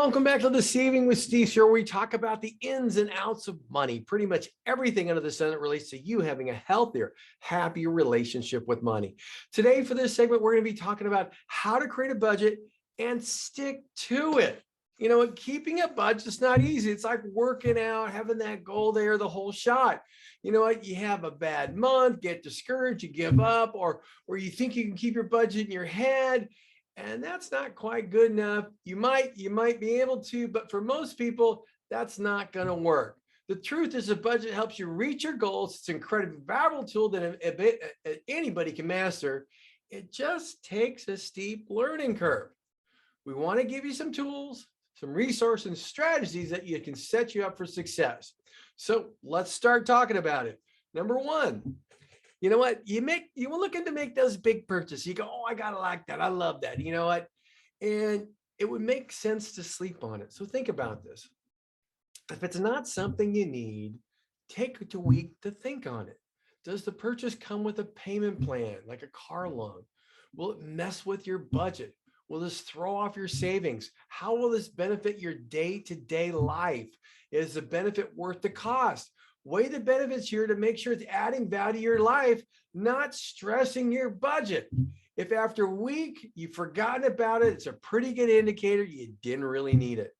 welcome back to the Saving with Steve show, where we talk about the ins and outs of money, pretty much everything under the sun that relates to you having a healthier, happier relationship with money. Today, for this segment, we're going to be talking about how to create a budget and stick to it. You know, keeping a budget is not easy. It's like working out, having that goal there, the whole shot. You know what? You have a bad month, get discouraged, you give up, or you think you can keep your budget in your head. And that's not quite good enough. You might be able to, but for most people, that's not going to work. The truth is, a budget helps you reach your goals. It's an incredibly valuable tool that anybody can master. It just takes a steep learning curve. We want to give you some tools, some resources, and strategies that you can set you up for success. So let's start talking about it. Number one, you know what? You're looking to make those big purchases. You go, oh, I gotta like that. I love that. You know what? And it would make sense to sleep on it. So think about this. If it's not something you need, take a week to think on it. Does the purchase come with a payment plan, like a car loan? Will it mess with your budget? Will this throw off your savings? How will this benefit your day-to-day life? Is the benefit worth the cost? Weigh the benefits here to make sure it's adding value to your life, not stressing your budget. If after a week you've forgotten about it, it's a pretty good indicator you didn't really need it.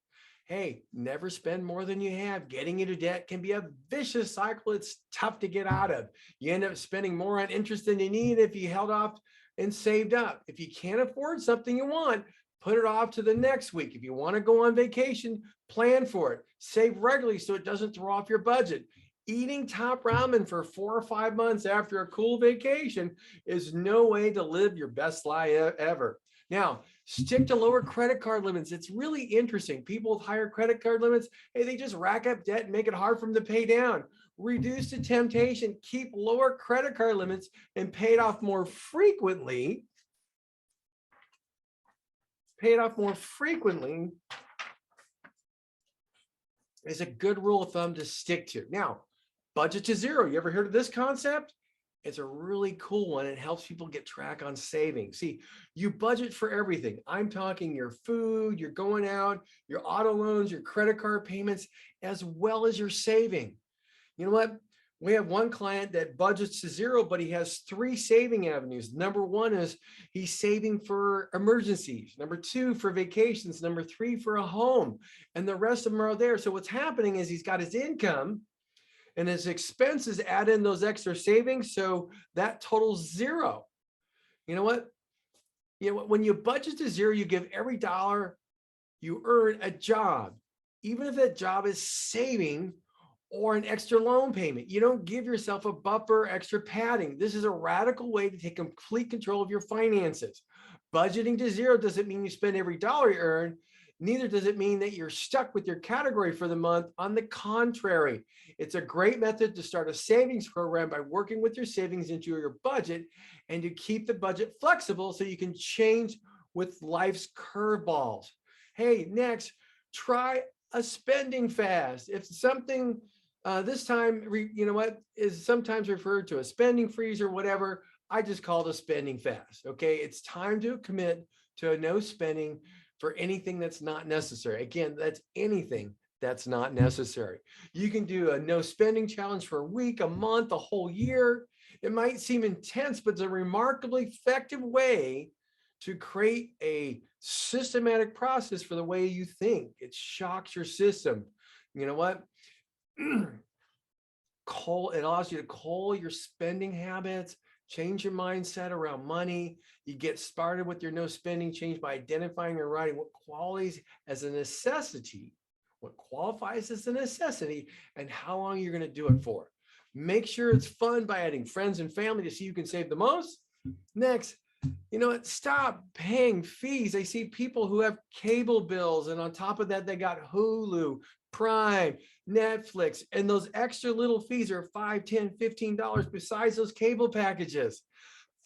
Hey, never spend more than you have. Getting into debt can be a vicious cycle. It's tough to get out of. You end up spending more on interest than you need if you held off and saved up. If you can't afford something you want, put it off to the next week. If you want to go on vacation, plan for it. Save regularly so it doesn't throw off your budget. Eating top ramen for 4 or 5 months after a cool vacation is no way to live your best life ever. Now, stick to lower credit card limits. It's really interesting. People with higher credit card limits, hey, they just rack up debt and make it hard for them to pay down. Reduce the temptation, keep lower credit card limits, and pay it off more frequently. Pay it off more frequently is a good rule of thumb to stick to. Now, budget to zero. You ever heard of this concept? It's a really cool one. It helps people get track on savings. See, you budget for everything. I'm talking your food, your going out, your auto loans, your credit card payments, as well as your saving. You know what? We have one client that budgets to zero, but he has 3 saving avenues. Number 1 is he's saving for emergencies. Number 2, for vacations. Number 3, for a home. And the rest of them are there. So what's happening is he's got his income and his expenses add in those extra savings. So that totals zero. You know what? When you budget to zero, you give every dollar you earn a job, even if that job is saving or an extra loan payment. You don't give yourself a buffer, extra padding. This is a radical way to take complete control of your finances. Budgeting to zero doesn't mean you spend every dollar you earn. Neither does it mean that you're stuck with your category for the month. On the contrary, it's a great method to start a savings program by working with your savings into your budget and to keep the budget flexible so you can change with life's curveballs. Hey, next, try a spending fast. If something this time, you know what, is sometimes referred to as spending freeze or whatever, I just call it a spending fast. Okay, it's time to commit to a no spending for anything that's not necessary. Again, that's anything that's not necessary. You can do a no spending challenge for a week, a month, a whole year. It might seem intense, but it's a remarkably effective way to create a systematic process for the way you think. It shocks your system. You know what? It allows you to cull your spending habits, change your mindset around money. You get started with your no spending change by identifying and writing what qualities as a necessity, what qualifies as a necessity, and how long you're going to do it for. Make sure it's fun by adding friends and family to see who can save the most. Next, you know what? Stop paying fees. I see people who have cable bills, and on top of that, they got Hulu, Prime, Netflix, and those extra little fees are $5, $10, $15 besides those cable packages.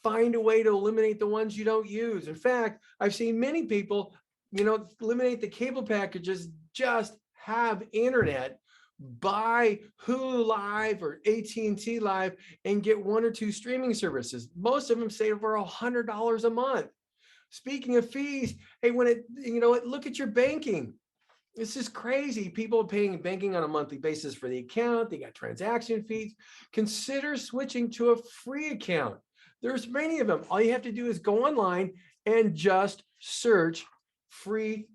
Find a way to eliminate the ones you don't use. In fact, I've seen many people, eliminate the cable packages, just have internet, buy Hulu Live or AT&T Live, and get 1 or 2 streaming services. Most of them save over $100 a month. Speaking of fees, hey, look at your banking. This is crazy. People are paying banking on a monthly basis for the account. They got transaction fees. Consider switching to a free account. There's many of them. All you have to do is go online and just search free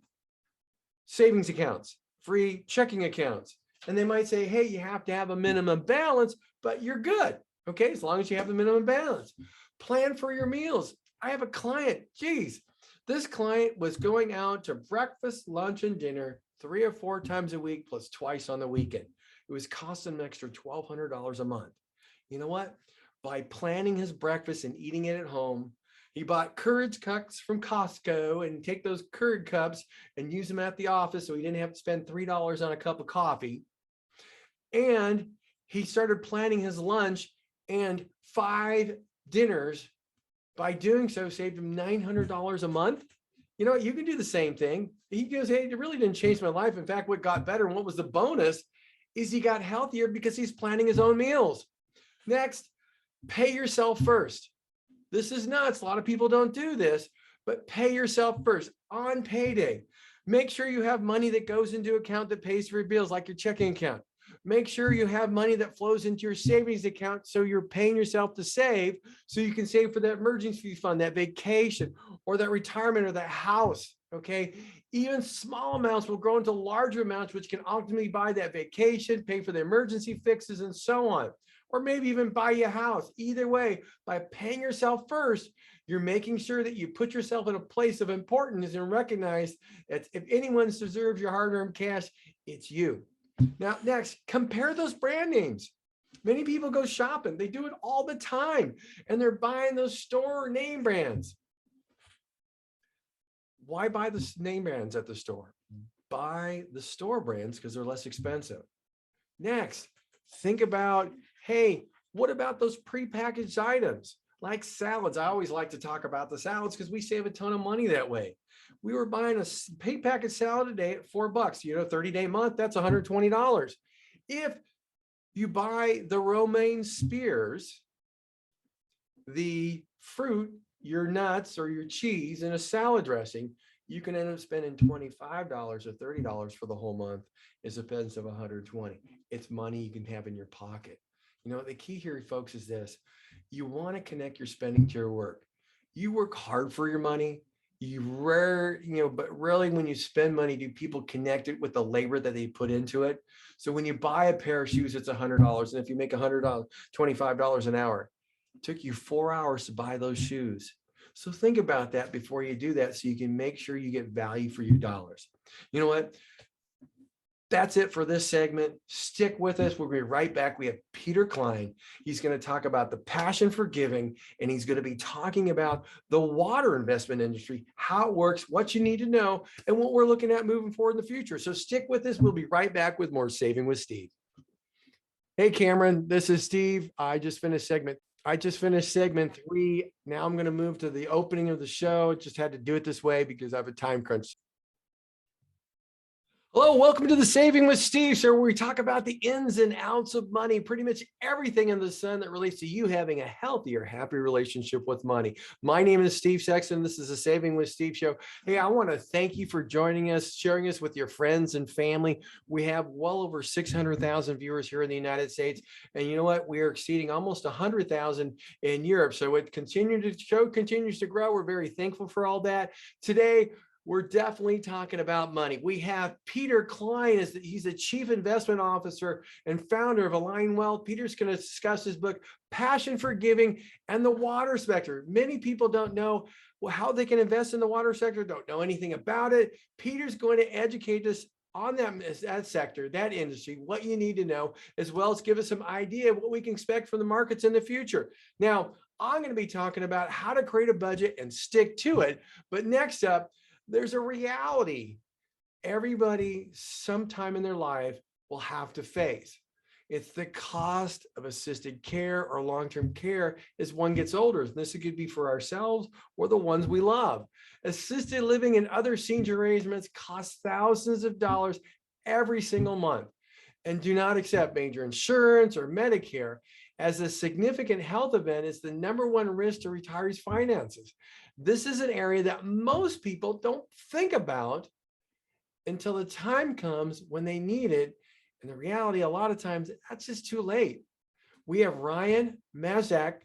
savings accounts, free checking accounts. And they might say, hey, you have to have a minimum balance, but you're good. Okay, as long as you have the minimum balance. Plan for your meals. I have a client, geez, this client was going out to breakfast, lunch, and dinner 3 or 4 times a week, plus twice on the weekend. It was costing an extra $1,200 a month. You know what? By planning his breakfast and eating it at home, he bought Keurig cups from Costco and take those Keurig cups and use them at the office so he didn't have to spend $3 on a cup of coffee. And he started planning his lunch and 5 dinners. By doing so, saved him $900 a month. You know what? You can do the same thing. He goes, hey, it really didn't change my life. In fact, what got better and what was the bonus is he got healthier because he's planning his own meals. Next, pay yourself first. This is nuts. A lot of people don't do this, but pay yourself first on payday. Make sure you have money that goes into an account that pays for your bills, like your checking account. Make sure you have money that flows into your savings account so you're paying yourself to save so you can save for that emergency fund, that vacation, or that retirement, or that house, okay? Even small amounts will grow into larger amounts, which can ultimately buy that vacation, pay for the emergency fixes, and so on. Or maybe even buy you a house. Either way, by paying yourself first, you're making sure that you put yourself in a place of importance and recognize that if anyone deserves your hard-earned cash, it's you. Now, next, compare those brand names. Many people go shopping. They do it all the time, and they're buying those store name brands. Why buy the name brands at the store? Buy the store brands because they're less expensive. Next, think about, hey, what about those prepackaged items like salads? I always like to talk about the salads because we save a ton of money that way. We were buying a prepackaged salad a day at $4, 30-day month, that's $120. If you buy the romaine spears, the fruit, your nuts, or your cheese in a salad dressing, you can end up spending $25 or $30 for the whole month as opposed to $120. It's money you can have in your pocket. You know, the key here, folks, is this. You want to connect your spending to your work. You work hard for your money. But really when you spend money, do people connect it with the labor that they put into it? So when you buy a pair of shoes, it's $100. And if you make $100, $25 an hour, it took you 4 hours to buy those shoes. So think about that before you do that so you can make sure you get value for your dollars. You know what? That's it for this segment. Stick with us. We'll be right back. We have Peter Klein. He's going to talk about the passion for giving, and he's going to be talking about the water investment industry, how it works, what you need to know, and what we're looking at moving forward in the future. So stick with us. We'll be right back with more Saving with Steve. Hey, Cameron, this is Steve. I just finished segment 3. Now I'm going to move to the opening of the show. Just had to do it this way because I have a time crunch. Hello, welcome to the Saving with Steve show, where we talk about the ins and outs of money, pretty much everything in the sun that relates to you having a healthier, happy relationship with money. My name is Steve Sexton. This is the Saving with Steve show. Hey, I want to thank you for joining us, sharing us with your friends and family. We have well over 600,000 viewers here in the United States. And you know what? We are exceeding almost 100,000 in Europe. So the show continues to grow. We're very thankful for all that. Today, we're definitely talking about money. We have Peter Klein. He's the Chief Investment Officer and founder of Align Wealth. Peter's going to discuss his book, Passion for Giving, and the water sector. Many people don't know how they can invest in the water sector, don't know anything about it. Peter's going to educate us on that sector, that industry, what you need to know, as well as give us some idea of what we can expect from the markets in the future. Now, I'm going to be talking about how to create a budget and stick to it. But next up, there's a reality everybody sometime in their life will have to face. It's the cost of assisted care or long-term care as one gets older. This could be for ourselves or the ones we love. Assisted living and other senior arrangements cost thousands of dollars every single month and do not accept major insurance or Medicare, as a significant health event is the #1 risk to retirees' finances. This is an area that most people don't think about until the time comes when they need it. And the reality, a lot of times, that's just too late. We have Ryan Majchrzak,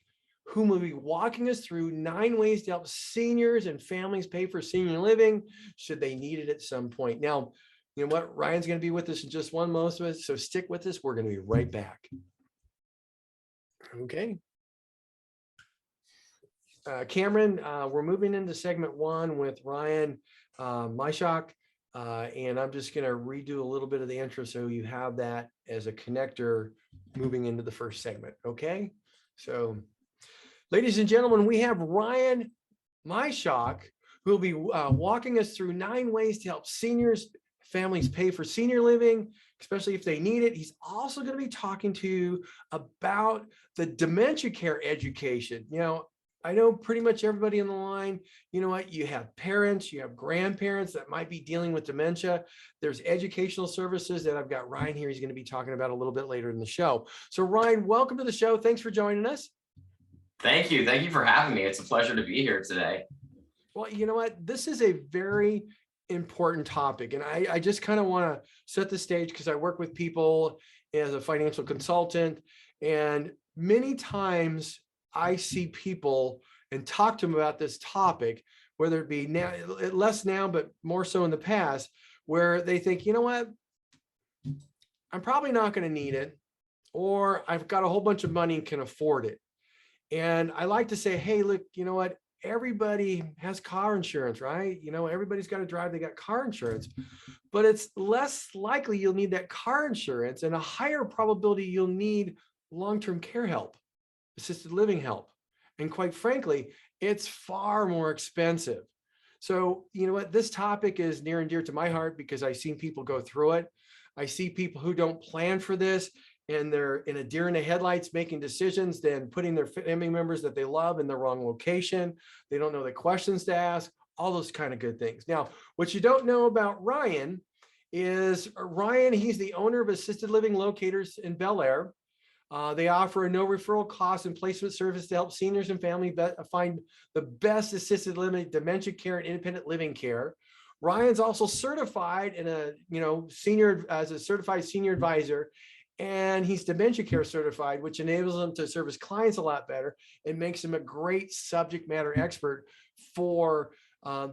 whom will be walking us through 9 ways to help seniors and families pay for senior living should they need it at some point. Now, you know what? Ryan's going to be with us in just one moment, so stick with us. We're going to be right back. Okay. Cameron, we're moving into segment 1 with Ryan Majchrzak, and I'm just going to redo a little bit of the intro so you have that as a connector moving into the first segment. Okay. So, ladies and gentlemen, we have Ryan Majchrzak, who will be walking us through 9 ways to help seniors, families pay for senior living, especially if they need it. He's also going to be talking to you about the dementia care education. You know, I know pretty much everybody in the line, you know what, you have parents, you have grandparents that might be dealing with dementia. There's educational services that I've got Ryan here. He's going to be talking about a little bit later in the show. So Ryan, welcome to the show. Thanks for joining us. Thank you. Thank you for having me. It's a pleasure to be here today. Well, you know what, this is a very important topic. And I just kind of want to set the stage because I work with people as a financial consultant. And many times I see people and talk to them about this topic, whether it be now, less now, but more so in the past, where they think, you know what, I'm probably not going to need it, or I've got a whole bunch of money and can afford it. And I like to say, hey, look, you know what? Everybody has car insurance, right? You know, everybody's got to drive, they got car insurance, but it's less likely you'll need that car insurance and a higher probability you'll need long-term care help, assisted living help. And quite frankly, it's far more expensive. So, you know what? This topic is near and dear to my heart because I've seen people go through it. I see people who don't plan for this, and they're in a deer in the headlights making decisions, then putting their family members that they love in the wrong location. They don't know the questions to ask, all those kind of good things. Now, what you don't know about Ryan is he's the owner of Assisted Living Locators in Bel Air. They offer a no referral cost and placement service to help seniors and families find the best assisted living, dementia care, and independent living care. Ryan's also certified in as a certified senior advisor, and he's dementia care certified, which enables him to serve his clients a lot better and makes him a great subject matter expert for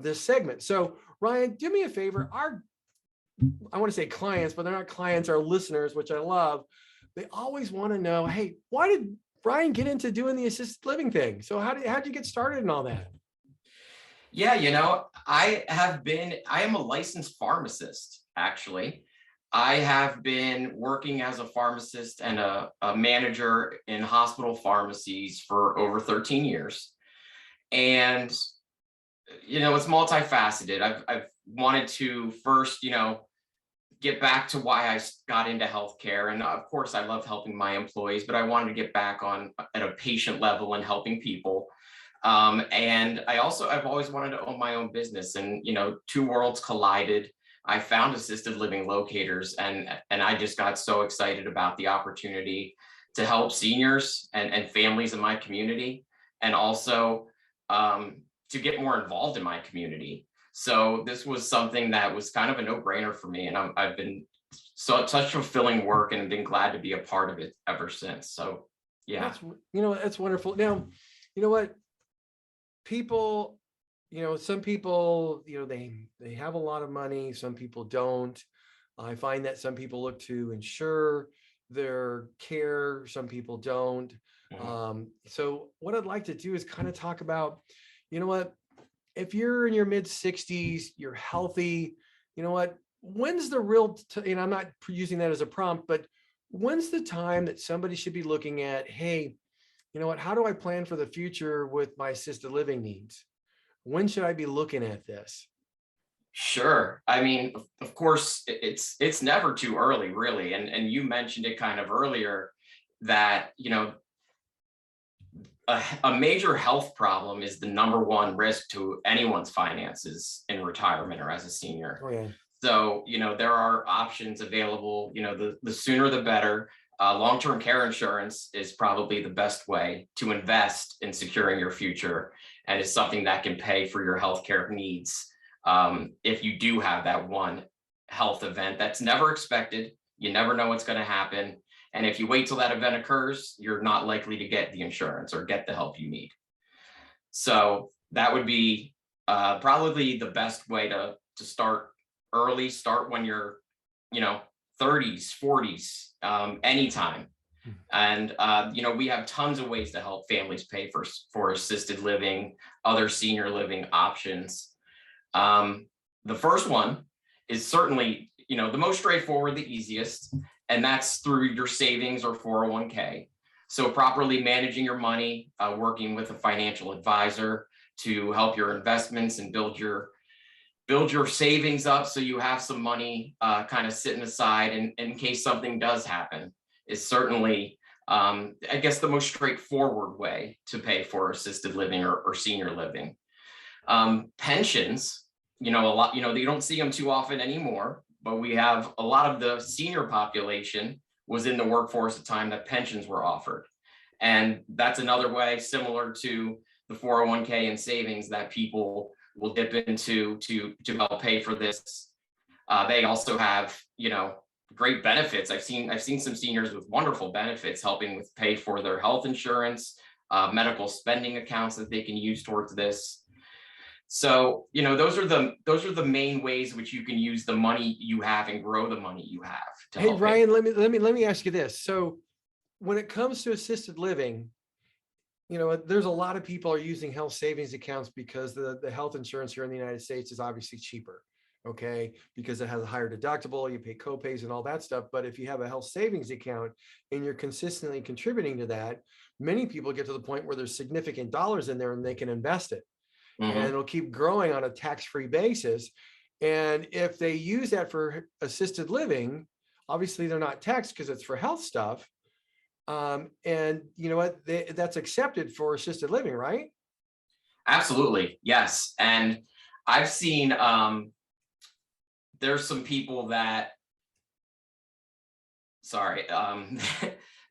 this segment. So Ryan, do me a favor. I want to say clients, but they're not clients, our listeners, which I love. They always want to know, hey, why did Ryan get into doing the assisted living thing? So how'd you get started and all that? Yeah, I am a licensed pharmacist, actually. I have been working as a pharmacist and a manager in hospital pharmacies for over 13 years. And, it's multifaceted. I've wanted to first, get back to why I got into healthcare. And of course, I love helping my employees, but I wanted to get back on at a patient level and helping people. And I've always wanted to own my own business, and, two worlds collided. I found Assisted Living Locators, and I just got so excited about the opportunity to help seniors and families in my community, and also to get more involved in my community. So this was something that was kind of a no-brainer for me, and I've been such fulfilling work and been glad to be a part of it ever since. So yeah, that's wonderful. Now, you know what, people, some people, they have a lot of money. Some people don't. I find that some people look to insure their care. Some people don't. Mm-hmm. So what I'd like to do is kind of talk about, if you're in your mid 60s, you're healthy, when's the real, I'm not using that as a prompt, but when's the time that somebody should be looking at, hey, how do I plan for the future with my assisted living needs? When should I be looking at this? Sure. I mean, of course, it's never too early, really. And you mentioned it kind of earlier that, a major health problem is the number one risk to anyone's finances in retirement or as a senior. Oh, yeah. So, there are options available, the sooner the better. Long-term care insurance is probably the best way to invest in securing your future, and is something that can pay for your healthcare needs if you do have that one health event that's never expected. You never know what's going to happen. And if you wait till that event occurs, you're not likely to get the insurance or get the help you need. So that would be probably the best way to start early. Start when you're, 30s, 40s, anytime. And we have tons of ways to help families pay for assisted living, other senior living options. The first one is certainly, the most straightforward, the easiest, and that's through your savings or 401k. So properly managing your money, working with a financial advisor to help your investments and build your savings up so you have some money kind of sitting aside in case something does happen is certainly, I guess, the most straightforward way to pay for assisted living or senior living. Pensions, a lot, you don't see them too often anymore, but we have a lot of the senior population was in the workforce at the time that pensions were offered. And that's another way, similar to the 401k and savings, that people will dip into to help pay for this. They also have, great benefits. I've seen some seniors with wonderful benefits helping with pay for their health insurance, medical spending accounts that they can use towards this. So, those are the main ways which you can use the money you have and grow the money you have. Hey, Ryan, let me ask you this. So when it comes to assisted living, there's a lot of people are using health savings accounts because the health insurance here in the United States is obviously cheaper. Okay, because it has a higher deductible, you pay copays and all that stuff. But if you have a health savings account and you're consistently contributing to that, many people get to the point where there's significant dollars in there and they can invest it. And it'll keep growing on a tax-free basis. And if they use that for assisted living, obviously they're not taxed because it's for health stuff. And you know what? That's accepted for assisted living, right? Absolutely, yes. And I've seen there's some people that, sorry,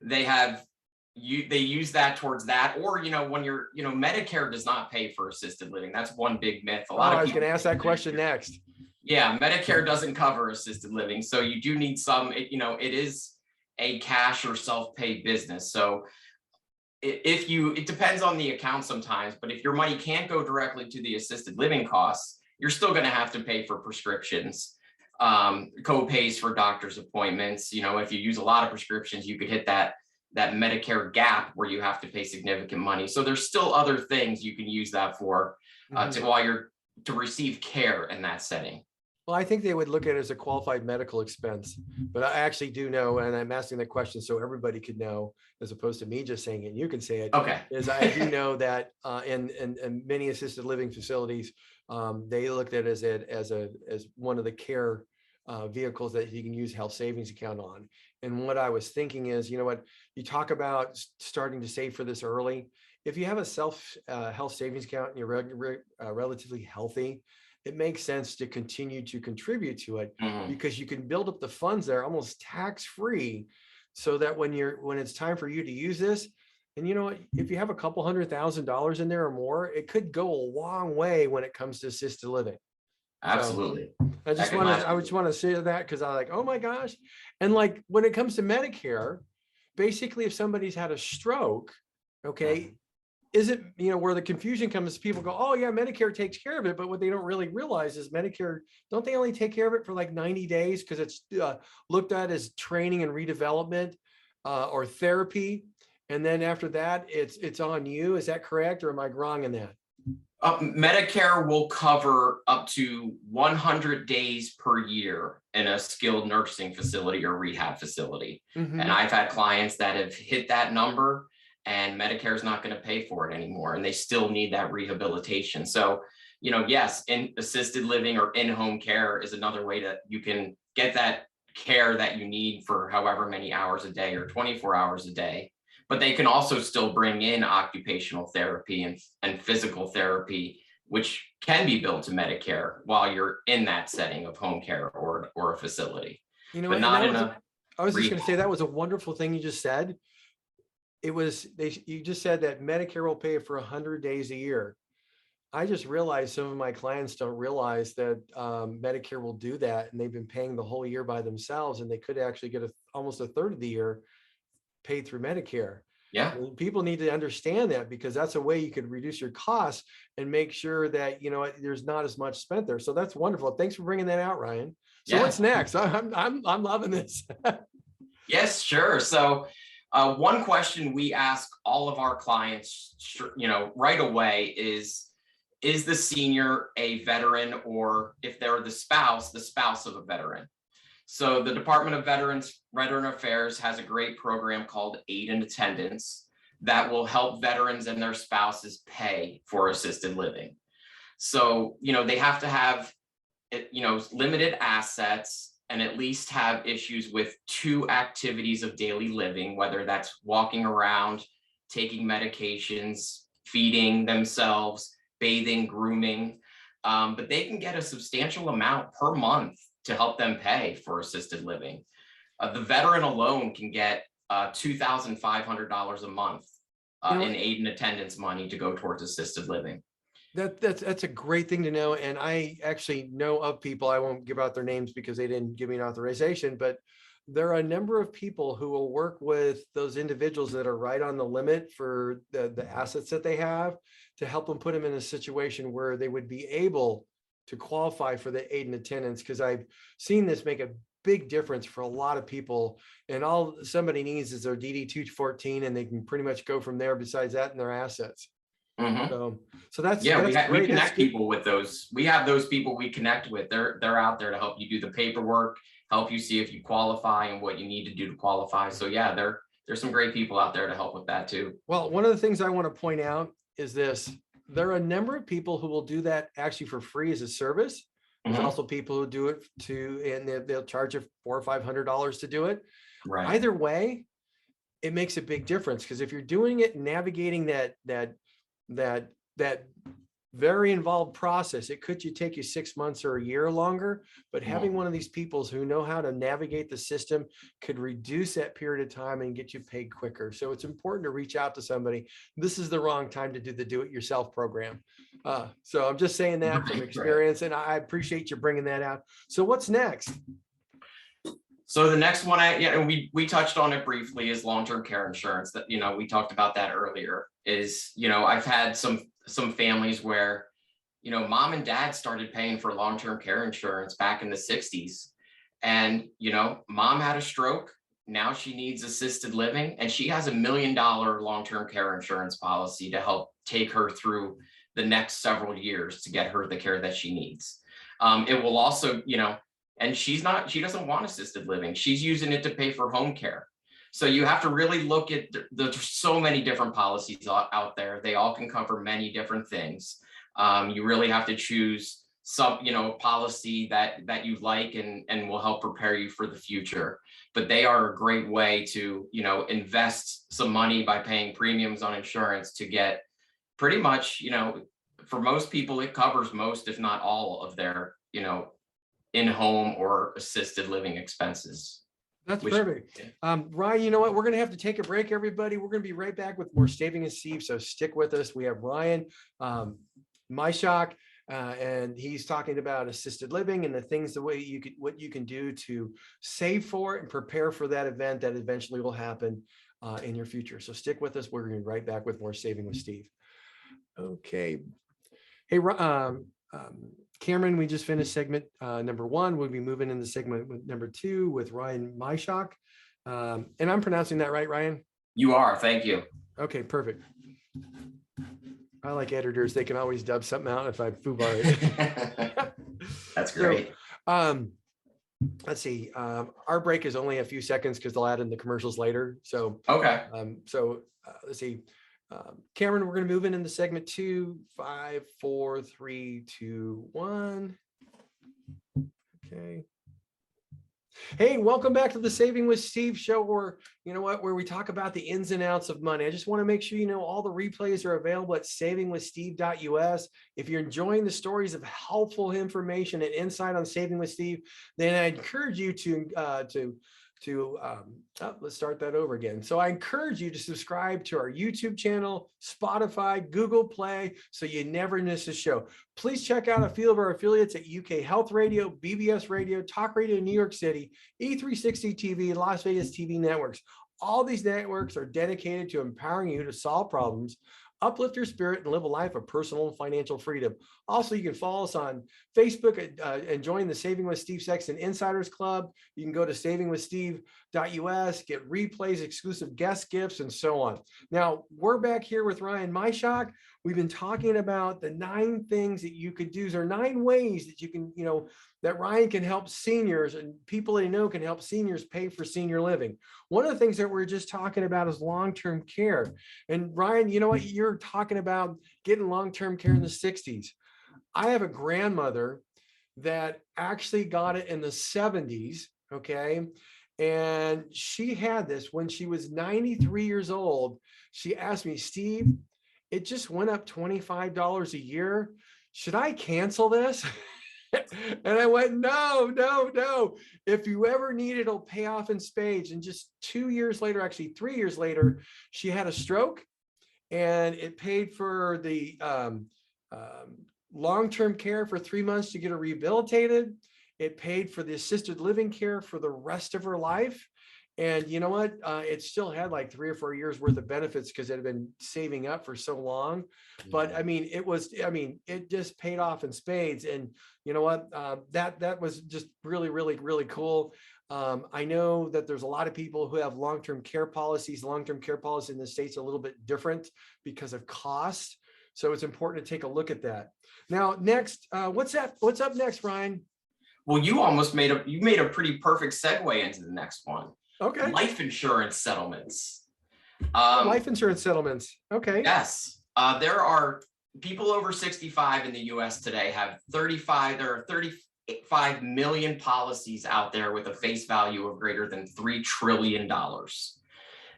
they use that towards that, or when you're, Medicare does not pay for assisted living. That's one big myth. A lot of I was people going to ask that question next. Yeah, Medicare doesn't cover assisted living, so you do need some. It is a cash or self-pay business. So it depends on the account sometimes, but if your money can't go directly to the assisted living costs, you're still going to have to pay for prescriptions, co-pays for doctor's appointments. If you use a lot of prescriptions, you could hit that Medicare gap where you have to pay significant money. So there's still other things you can use that for to receive care in that setting. Well, I think they would look at it as a qualified medical expense, but I actually do know, and I'm asking the question so everybody could know, as opposed to me just saying it, and you can say it. Okay. Is I do know that in many assisted living facilities, they looked at it as one of the care vehicles that you can use health savings account on. And what I was thinking is, you talk about starting to save for this early. If you have a health savings account and you're relatively healthy, it makes sense to continue to contribute to it because you can build up the funds there almost tax-free, so that when it's time for you to use this, and if you have a couple $100,000 in there or more, it could go a long way when it comes to assisted living. Absolutely. So I just want to say that because I'm like, oh my gosh. And like when it comes to Medicare, basically if somebody's had a stroke, okay, is it, where the confusion comes, people go, oh yeah, Medicare takes care of it. But what they don't really realize is Medicare, don't they only take care of it for like 90 days? Because it's looked at as training and redevelopment or therapy. And then after that, it's on you. Is that correct? Or am I wrong in that? Medicare will cover up to 100 days per year in a skilled nursing facility or rehab facility. And I've had clients that have hit that number and Medicare is not going to pay for it anymore, and they still need that rehabilitation. So, yes, in assisted living or in-home care is another way that you can get that care that you need for however many hours a day or 24 hours a day. But they can also still bring in occupational therapy and physical therapy, which can be billed to Medicare while you're in that setting of home care or a facility. But not in a. I was just going to say that was a wonderful thing you just said. You just said that Medicare will pay for 100 days a year. I just realized some of my clients don't realize that Medicare will do that, and they've been paying the whole year by themselves, and they could actually get almost a third of the year paid through Medicare. Yeah. People need to understand that, because that's a way you could reduce your costs and make sure that, there's not as much spent there. So that's wonderful. Thanks for bringing that out, Ryan. So Yeah. what's next? I'm loving this. Yes, sure. So one question we ask all of our clients, right away is the senior a veteran, or if they're the spouse of a veteran? So the Department of Veteran Affairs has a great program called Aid in Attendance that will help veterans and their spouses pay for assisted living. So, they have to have, limited assets and at least have issues with 2 activities of daily living, whether that's walking around, taking medications, feeding themselves, bathing, grooming. But they can get a substantial amount per month to help them pay for assisted living. The veteran alone can get $2,500 a month in aid and attendance money to go towards assisted living. That's a great thing to know. And I actually know of people, I won't give out their names because they didn't give me an authorization, but there are a number of people who will work with those individuals that are right on the limit for the assets that they have, to help them put them in a situation where they would be able to qualify for the aid and attendance. Because I've seen this make a big difference for a lot of people, and all somebody needs is their DD 214, and they can pretty much go from there, besides that, and their assets. Mm-hmm. So that's we great. connect people with those. We have those people we connect with. They're out there to help you do the paperwork, help you see if you qualify and what you need to do to qualify. So yeah, there's some great people out there to help with that too. Well, one of the things I want to point out is this: there are a number of people who will do that actually for free as a service. There's also people who do it and they'll charge you $400 or $500 to do it. Right. Either way, it makes a big difference, because if you're doing it, navigating that very involved process, it could take you 6 months or a year longer. But having one of these people who know how to navigate the system could reduce that period of time and get you paid quicker. So it's important to reach out to somebody. This is the wrong time to do the do-it-yourself program. So I'm just saying that from experience, and I appreciate you bringing that out. So what's next? So the next one, we touched on it briefly, is long-term care insurance. That, we talked about that earlier. Is, I've had some families where, mom and dad started paying for long-term care insurance back in the 60s. And, mom had a stroke. Now she needs assisted living, and she has $1 million long-term care insurance policy to help take her through the next several years to get her the care that she needs. It will also, and she doesn't want assisted living. She's using it to pay for home care. So you have to really look at there's so many different policies out there. They all can cover many different things. You really have to choose some, policy that you like and will help prepare you for the future. But they are a great way to, invest some money by paying premiums on insurance to get pretty much, for most people, it covers most, if not all of their, in-home or assisted living expenses. That's perfect. Ryan, you know what? We're going to have to take a break, everybody. We're going to be right back with more Saving with Steve. So stick with us. We have Ryan Majchrzak, and he's talking about assisted living and the things, what you can do to save for it and prepare for that event that eventually will happen in your future. So stick with us. We're going to be right back with more Saving with Steve. Okay. Hey, Cameron, we just finished segment number 1. We'll be moving into segment number 2 with Ryan Majchrzak. And I'm pronouncing that right, Ryan? You are. Thank you. Okay, perfect. I like editors. They can always dub something out if I foobar it. That's great. So, let's see. Our break is only a few seconds because they'll add in the commercials later. So, okay. Let's see. Cameron, we're going to move into segment 2, 5, 4, 3, 2, 1. Okay. Hey, welcome back to the Saving with Steve show, where we talk about the ins and outs of money. I just want to make sure you know all the replays are available at savingwithsteve.us. If you're enjoying the stories of helpful information and insight on Saving with Steve, then I encourage you to to, let's start that over again. So I encourage you to subscribe to our YouTube channel, Spotify, Google Play, so you never miss a show. Please check out a few of our affiliates at UK Health Radio, BBS Radio, Talk Radio in New York City, E360 TV, Las Vegas TV networks. All these networks are dedicated to empowering you to solve problems, uplift your spirit, and live a life of personal and financial freedom. Also, you can follow us on Facebook and join the Saving with Steve Sexton Insiders Club. You can go to savingwithsteve.us, get replays, exclusive guest gifts, and so on. Now, we're back here with Ryan Majchrzak. We've been talking about the 9 things that you could do, or 9 ways that you can, that Ryan can help seniors and people they know can help seniors pay for senior living. One of the things that we're just talking about is long-term care. And Ryan, you know what? You're talking about getting long-term care in the 60s. I have a grandmother that actually got it in the 70s, okay? And she had this when she was 93 years old. She asked me, Steve, it just went up $25 a year. Should I cancel this? And I went, no. If you ever need it, it'll pay off in spades. And just 2 years later, actually 3 years later, she had a stroke, and it paid for the long-term care for 3 months to get her rehabilitated. It paid for the assisted living care for the rest of her life. And you know what? It still had like 3 or 4 years worth of benefits because it had been saving up for so long. But I mean, it just paid off in spades. And you know what? That was just really, really, really cool. I know that there's a lot of people who have long-term care policies. Long-term care policy in the States a little bit different because of cost. So it's important to take a look at that. Now, next, what's up next, Ryan? Well, you made a pretty perfect segue into the next one. Okay. Life insurance settlements. Life insurance settlements. Okay. Yes. There are people over 65 in the US today there are 35 million policies out there with a face value of greater than $3 trillion.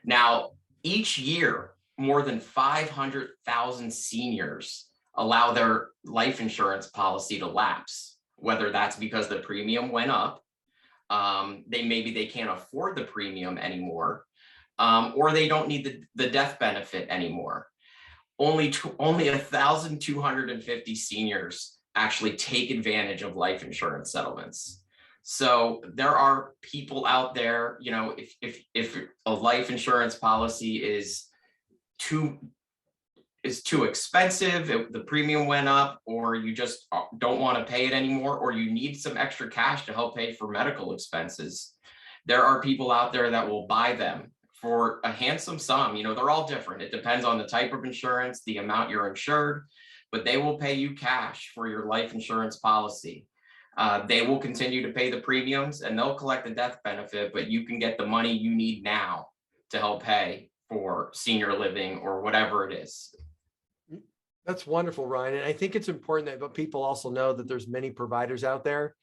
Now, each year, more than 500,000 seniors allow their life insurance policy to lapse, whether that's because the premium went up, maybe they can't afford the premium anymore, or they don't need the death benefit anymore. Only 1,250 seniors actually take advantage of life insurance settlements. So there are people out there, if a life insurance policy is too expensive, the premium went up, or you just don't want to pay it anymore, or you need some extra cash to help pay for medical expenses, there are people out there that will buy them for a handsome sum. They're all different. It depends on the type of insurance, the amount you're insured, but they will pay you cash for your life insurance policy. They will continue to pay the premiums and they'll collect the death benefit, but you can get the money you need now to help pay for senior living or whatever it is. That's wonderful, Ryan. And I think it's important that people also know that there's many providers out there.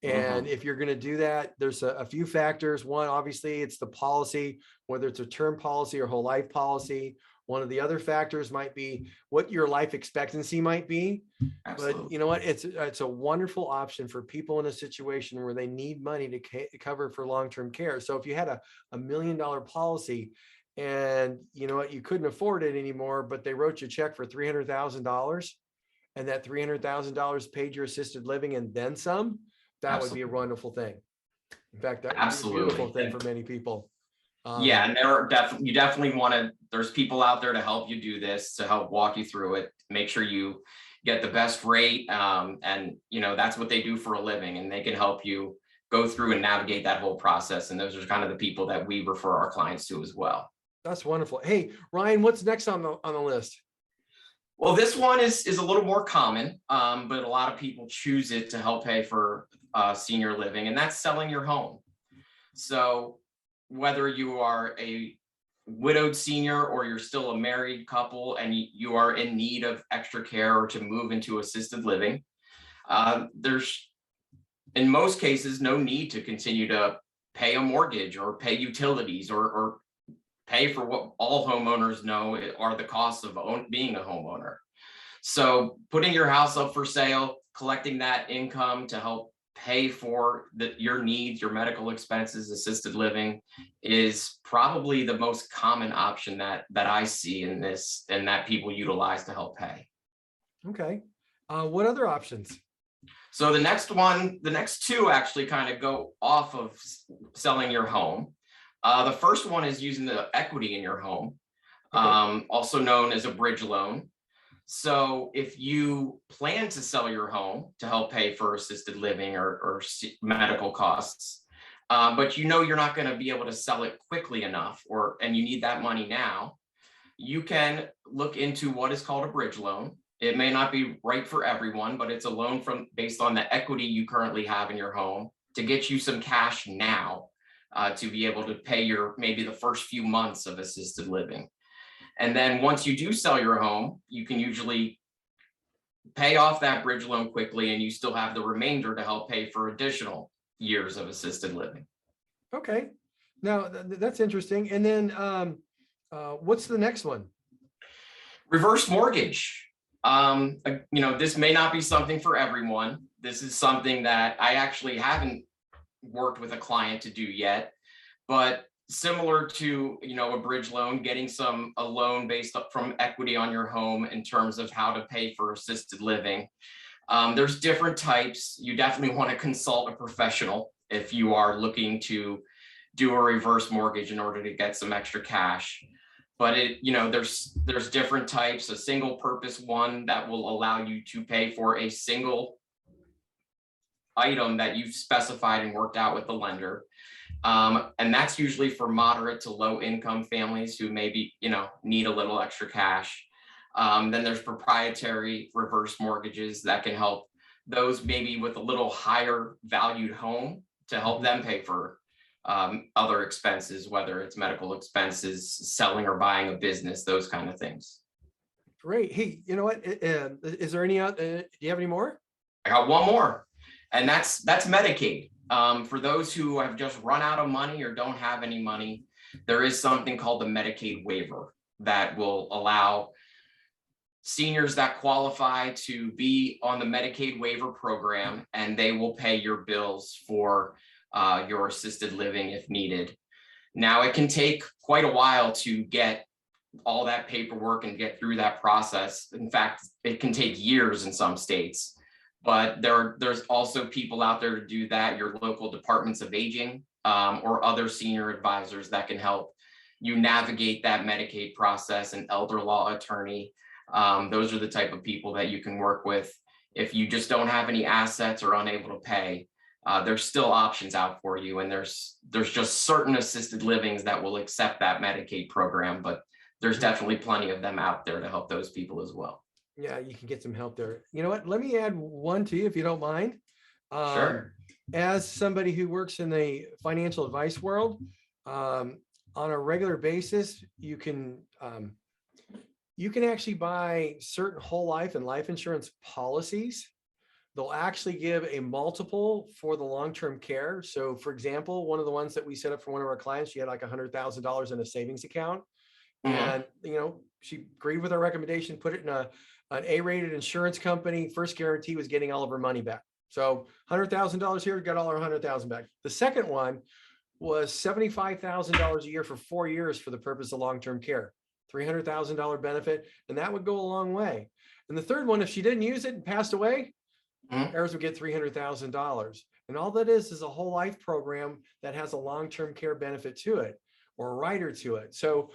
And if you're going to do that, there's a few factors. One, obviously, it's the policy, whether it's a term policy or whole life policy. One of the other factors might be what your life expectancy might be. Absolutely. But you know what? It's a wonderful option for people in a situation where they need money to cover for long-term care. So if you had a $1 million policy and you know what, you couldn't afford it anymore, but they wrote you a check for $300,000 and that $300,000 paid your assisted living and then some, that would be a wonderful thing. In fact, that would be a beautiful thing for many people. Yeah, and you definitely want to, there's people out there to help you do this, to help walk you through it, make sure you get the best rate. And that's what they do for a living, and they can help you go through and navigate that whole process. And those are kind of the people that we refer our clients to as well. That's wonderful. Hey, Ryan, what's next on the list? Well, this one is a little more common, but a lot of people choose it to help pay for senior living, and that's selling your home. So whether you are a widowed senior or you're still a married couple and you are in need of extra care or to move into assisted living, there's in most cases no need to continue to pay a mortgage or pay utilities or pay for what all homeowners know are the costs of being a homeowner. So putting your house up for sale, collecting that income to help pay for your needs, your medical expenses, assisted living is probably the most common option that I see in this and that people utilize to help pay. Okay. What other options? So the next two actually kind of go off of selling your home. The first one is using the equity in your home, Okay. also known as a bridge loan. So if you plan to sell your home to help pay for assisted living or medical costs, but you know you're not going to be able to sell it quickly enough, and you need that money now, you can look into what is called a bridge loan. It may not be right for everyone, but it's a loan based on the equity you currently have in your home to get you some cash now, to be able to pay maybe the first few months of assisted living. And then once you do sell your home, you can usually pay off that bridge loan quickly, and you still have the remainder to help pay for additional years of assisted living. Okay. Now that's interesting. And then what's the next one? Reverse mortgage. This may not be something for everyone. This is something that I actually haven't worked with a client to do yet, but similar to, a bridge loan, getting a loan based up from equity on your home in terms of how to pay for assisted living. There's different types. You definitely want to consult a professional if you are looking to do a reverse mortgage in order to get some extra cash. But there's different types. A single purpose one that will allow you to pay for a single item that you've specified and worked out with the lender. And that's usually for moderate to low income families who maybe, need a little extra cash. Then there's proprietary reverse mortgages that can help those maybe with a little higher valued home to help them pay for other expenses, whether it's medical expenses, selling or buying a business, those kind of things. Great. Hey, you know what? Is there any do you have any more? I got one more, and that's Medicaid. For those who have just run out of money or don't have any money, there is something called the Medicaid waiver that will allow seniors that qualify to be on the Medicaid waiver program, and they will pay your bills for your assisted living if needed. Now, it can take quite a while to get all that paperwork and get through that process. In fact, it can take years in some states. But there's also people out there to do that, your local departments of aging, or other senior advisors that can help you navigate that Medicaid process, an elder law attorney. Those are the type of people that you can work with. If you just don't have any assets or unable to pay, there's still options out for you. And there's just certain assisted livings that will accept that Medicaid program, but there's definitely plenty of them out there to help those people as well. Yeah, you can get some help there. You know what? Let me add one to you, if you don't mind. Sure. As somebody who works in the financial advice world, on a regular basis, you can actually buy certain whole life and life insurance policies. They'll actually give a multiple for the long-term care. So, for example, one of the ones that we set up for one of our clients, she had like $100,000 in a savings account, and she agreed with our recommendation, put it in an A-rated insurance company. First guarantee was getting all of her money back. So $100,000 here, got all our 100,000 back. The second one was $75,000 a year for 4 years for the purpose of long-term care, $300,000 benefit, and that would go a long way. And the third one, if she didn't use it and passed away, heirs would get $300,000. And all that is a whole life program that has a long-term care benefit to it, or a rider to it. So,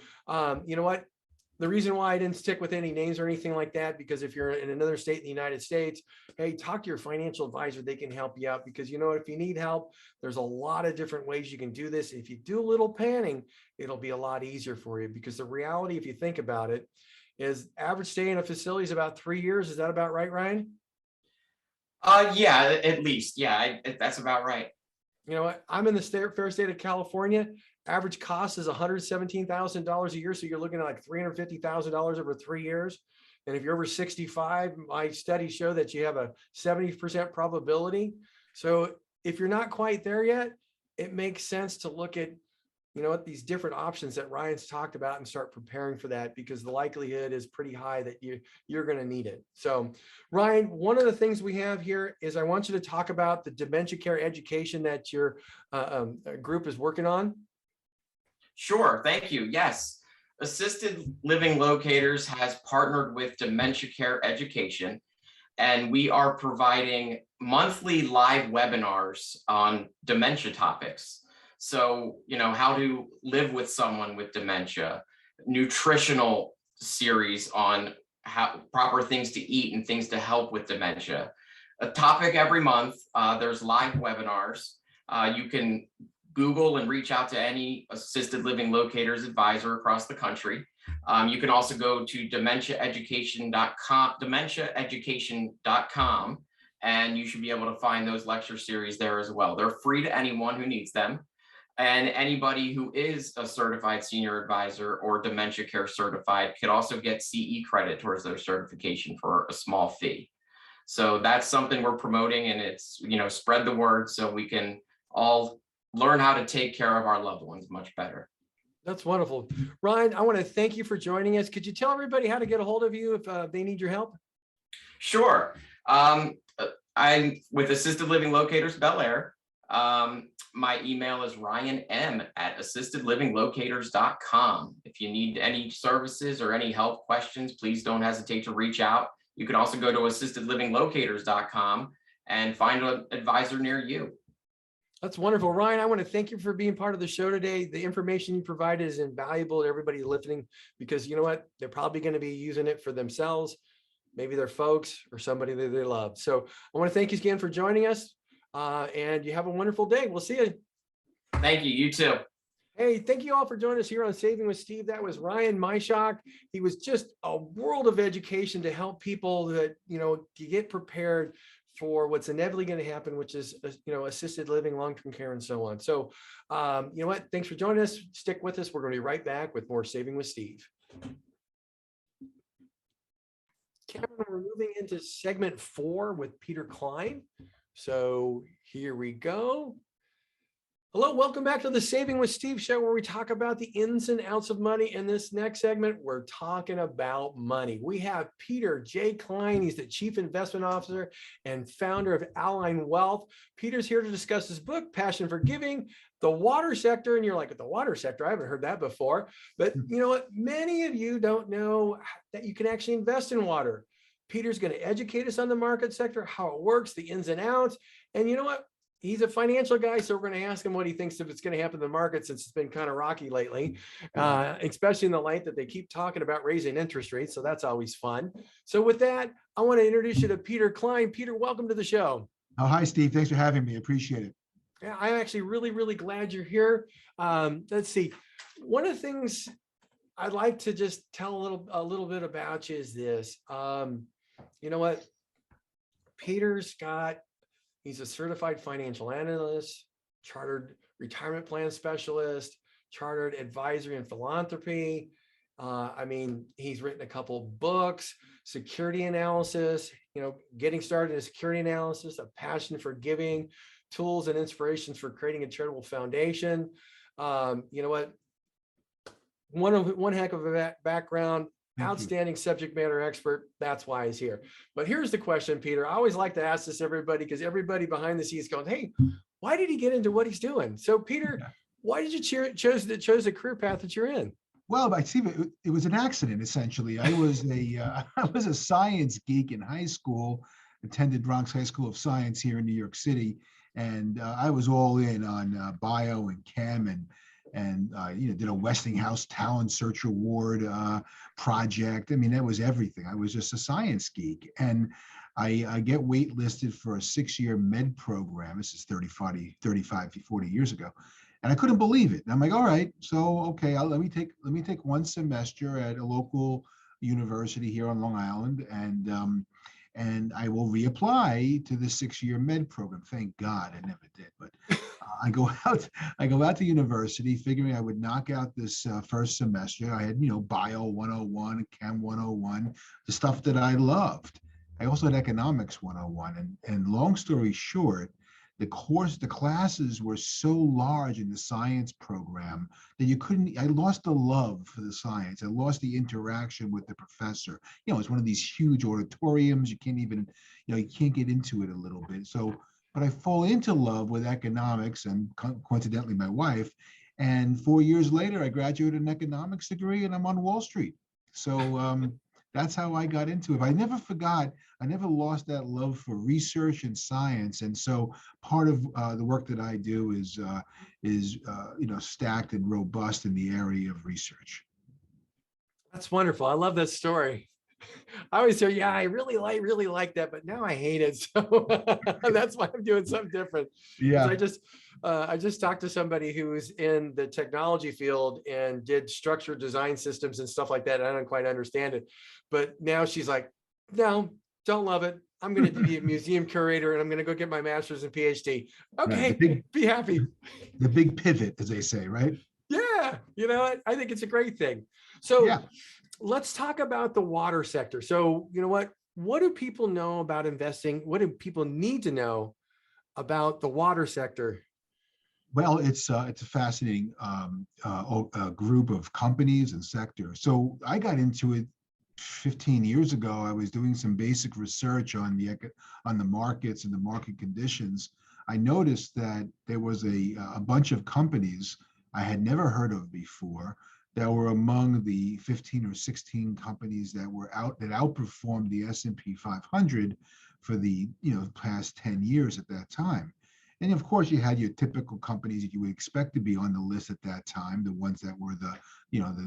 you know what? The reason why I didn't stick with any names or anything like that, because if you're in another state in the United States, hey, talk to your financial advisor. They can help you out, because if you need help, there's a lot of different ways you can do this. If you do a little planning, it'll be a lot easier for you, because the reality, if you think about it, is average stay in a facility is about 3 years. Is that about right, Ryan? Yeah, at least. Yeah, that's about right. You know what? I'm in the fair state of California. Average cost is $117,000 a year. So you're looking at like $350,000 over 3 years. And if you're over 65, my studies show that you have a 70% probability. So if you're not quite there yet, it makes sense to look at you know what, these different options that Ryan's talked about and start preparing for that, because the likelihood is pretty high that you're going to need it. So Ryan, one of the things we have here is I want you to talk about the dementia care education that your group is working on. Sure, thank you. Yes, Assisted Living Locators has partnered with Dementia Care Education, and we are providing monthly live webinars on dementia topics. So, how to live with someone with dementia, nutritional series on how proper things to eat and things to help with dementia. A topic every month. There's live webinars. You can Google and reach out to any assisted living locators advisor across the country. You can also go to dementiaeducation.com, and you should be able to find those lecture series there as well. They're free to anyone who needs them. And anybody who is a certified senior advisor or dementia care certified could also get CE credit towards their certification for a small fee. So that's something we're promoting, and it's, spread the word so we can all learn how to take care of our loved ones much better. That's wonderful. Ryan, I want to thank you for joining us. Could you tell everybody how to get a hold of you if they need your help? Sure. I'm with Assisted Living Locators Bel Air. My email is ryanm@assistedlivinglocators.com. If you need any services or any help questions, please don't hesitate to reach out. You can also go to assistedlivinglocators.com and find an advisor near you. That's wonderful. Ryan, I want to thank you for being part of the show today. The information you provided is invaluable to everybody listening, because you know what? They're probably going to be using it for themselves, maybe their folks or somebody that they love. So I want to thank you again for joining us, and you have a wonderful day. We'll see you. Thank you. You too. Hey, thank you all for joining us here on Saving with Steve. That was Ryan Majchrzak. He was just a world of education to help people that, to get prepared for what's inevitably going to happen, which is, assisted living, long-term care, and so on. So, you know what? Thanks for joining us. Stick with us. We're going to be right back with more Saving with Steve. Cameron, we're moving into segment 4 with Peter Klein. So here we go. Hello, welcome back to the Saving with Steve show, where we talk about the ins and outs of money. In this next segment, we're talking about money. We have Peter J. Klein. He's the Chief Investment Officer and founder of Align Wealth. Peter's here to discuss his book, Passion for Giving, the water sector. And you're like, the water sector? I haven't heard that before. But you know what? Many of you don't know that you can actually invest in water. Peter's going to educate us on the market sector, how it works, the ins and outs. And you know what? He's a financial guy, so we're going to ask him what he thinks if it's going to happen in the market, since it's been kind of rocky lately, especially in the light that they keep talking about raising interest rates. So that's always fun. So with that, I want to introduce you to Peter Klein. Peter, welcome to the show. Oh, hi, Steve. Thanks for having me. Appreciate it. Yeah, I'm actually really, really glad you're here. Let's see. One of the things I'd like to just tell a little bit about you is this. You know what? He's a certified financial analyst, chartered retirement plan specialist, chartered advisory and philanthropy. He's written a couple of books, security analysis, getting started in security analysis, a passion for giving, tools and inspirations for creating a charitable foundation. You know what? One heck of a background. Outstanding subject matter expert. That's why he's here. But here's the question, Peter. I always like to ask this to everybody, because everybody behind the scenes goes, hey, why did he get into what he's doing? So Peter, why did you chose the career path that you're in? Well, Steve, it was an accident, essentially. I was a science geek in high school, attended Bronx High School of Science here in New York City. And I was all in on bio and chem, and did a Westinghouse Talent Search Award project. That was everything. I was just a science geek. And I get waitlisted for a 6-year med program. This is 35, 40 years ago. And I couldn't believe it. And I'm like, all right, so, okay, let me take one semester at a local university here on Long Island, and I will reapply to the 6-year med program. Thank God I never did. But I go out to university figuring I would knock out this first semester. I had, bio 101, chem 101, the stuff that I loved. I also had economics 101. And long story short, the classes were so large in the science program that I lost the love for the science. I lost the interaction with the professor. It's one of these huge auditoriums. You can't even, you can't get into it a little bit. So, but I fall into love with economics and coincidentally my wife. And 4 years later, I graduated an economics degree and I'm on Wall Street. So that's how I got into it. But I never lost that love for research and science. And so part of the work that I do is stacked and robust in the area of research. That's wonderful. I love that story. I always say, yeah, I really like that, but now I hate it. So that's why I'm doing something different. Yeah. I just talked to somebody who's in the technology field and did structured design systems and stuff like that. I don't quite understand it, but now she's like, no, don't love it. I'm going to be a museum curator and I'm going to go get my master's and PhD. Okay, right. Be happy. The big pivot, as they say, right? Yeah, I think it's a great thing. So yeah. Let's talk about the water sector. So, what do people know about investing? What do people need to know about the water sector? Well, it's a fascinating group of companies and sectors. So I got into it 15 years ago. I was doing some basic research on the markets and the market conditions. I noticed that there was a bunch of companies I had never heard of before that were among the 15 or 16 companies that outperformed the S&P 500 for the past 10 years at that time. And of course, you had your typical companies that you would expect to be on the list at that time, the ones that were the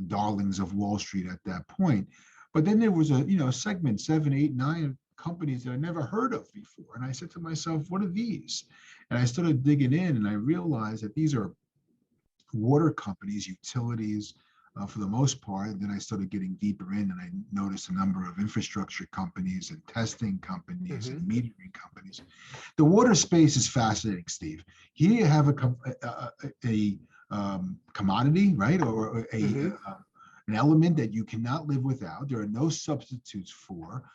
darlings of Wall Street at that point. But then there was a segment, 7, 8, 9 companies that I never heard of before. And I said to myself, what are these? And I started digging in and I realized that these are water companies, utilities, for the most part. And then I started getting deeper in and I noticed a number of infrastructure companies and testing companies and metering companies. The water space is fascinating, Steve. Here you have a commodity, right? Or an element that you cannot live without. There are no substitutes for.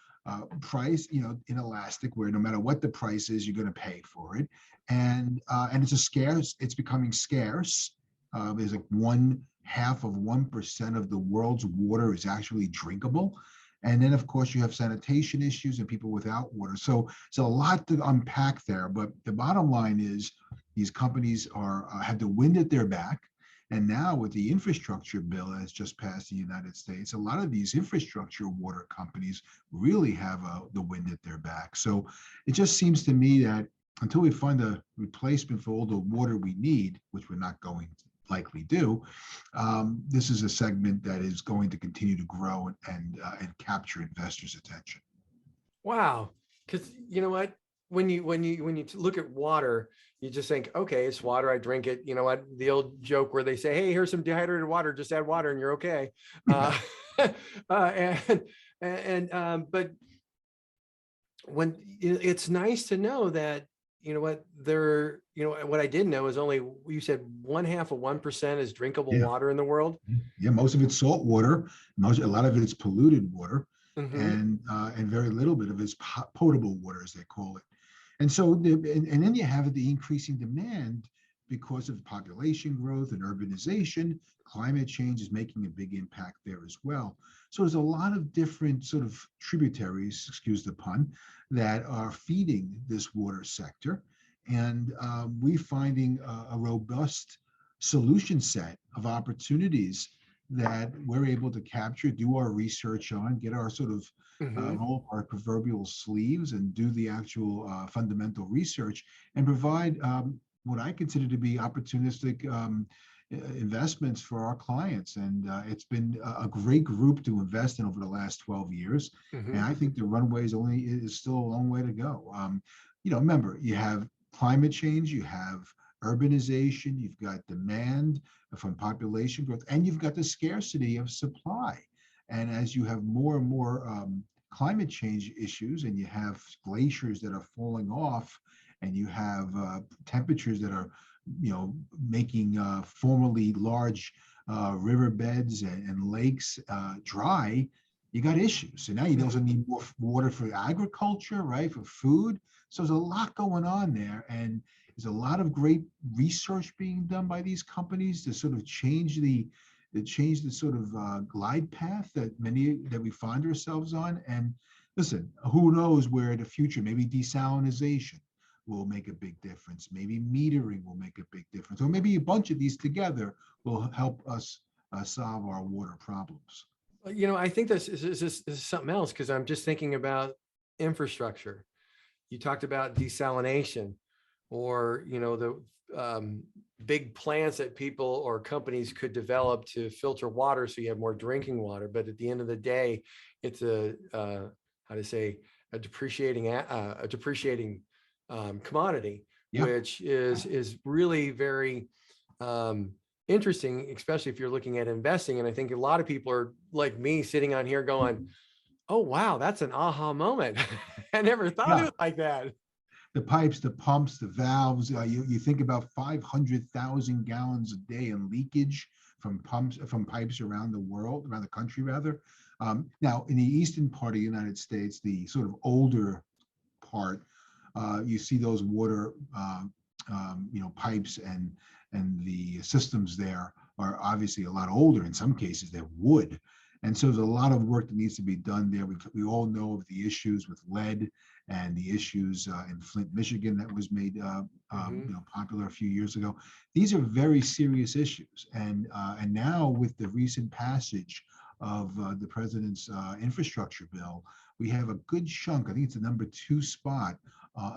Price, inelastic, where no matter what the price is, you're going to pay for it. And it's becoming scarce. There's like 0.5% of the world's water is actually drinkable. And then, of course, you have sanitation issues and people without water. So it's a lot to unpack there. But the bottom line is these companies have the wind at their back. And now with the infrastructure bill that's just passed in the United States, a lot of these infrastructure water companies really have the wind at their back. So it just seems to me that until we find a replacement for all the water we need, which we're not going to likely do, this is a segment that is going to continue to grow and capture investors' attention. Wow, because you know what, when you look at water, you just think, okay, it's water, I drink it. You know what, the old joke where they say, hey, here's some dehydrated water, just add water and you're okay. But when it's nice to know that, what I didn't know is only, you said 0.5% is drinkable water in the world. Yeah, most of it's salt water. A lot of it is polluted water, and very little bit of it's potable water, as they call it. And so, and then you have the increasing demand because of population growth and urbanization. Climate change is making a big impact there as well. So there's a lot of different sort of tributaries, excuse the pun, that are feeding this water sector. And we're finding a robust solution set of opportunities that we're able to capture, do our research on, get our sort of roll our proverbial sleeves and do the actual fundamental research and provide what I consider to be opportunistic investments for our clients. And it's been a great group to invest in over the last 12 years. And I think the runway is still a long way to go. Remember, you have climate change, you have urbanization, you've got demand from population growth, and you've got the scarcity of supply. And as you have more and more climate change issues, and you have glaciers that are falling off, and you have temperatures that are, making formerly large riverbeds and lakes dry, you got issues. So now you also need more water for agriculture, right? For food. So there's a lot going on there. And there's a lot of great research being done by these companies to sort of change the sort of glide path that we find ourselves on. And listen, who knows where the future, maybe desalinization will make a big difference. Maybe metering will make a big difference, or maybe a bunch of these together will help us solve our water problems. I think this is something else, because I'm just thinking about infrastructure. You talked about desalination, or, the big plants that people or companies could develop to filter water so you have more drinking water. But at the end of the day, it's a depreciating commodity, Yeah. which is really very interesting, especially if you're looking at investing. And I think a lot of people are like me, sitting on here going, oh, wow, that's an aha moment. I never thought of it like that. The pipes, the pumps, the valves, you think about 500,000 gallons a day in leakage from pipes around the country rather. Now, in the eastern part of the United States, the sort of older part, you see those water, pipes and the systems there are obviously a lot older. In some cases, they're wood. And so there's a lot of work that needs to be done there. We all know of the issues with lead and the issues in Flint, Michigan, that was made popular a few years ago. These are very serious issues. And now with the recent passage of the president's infrastructure bill, we have a good chunk, I think it's the number 2 spot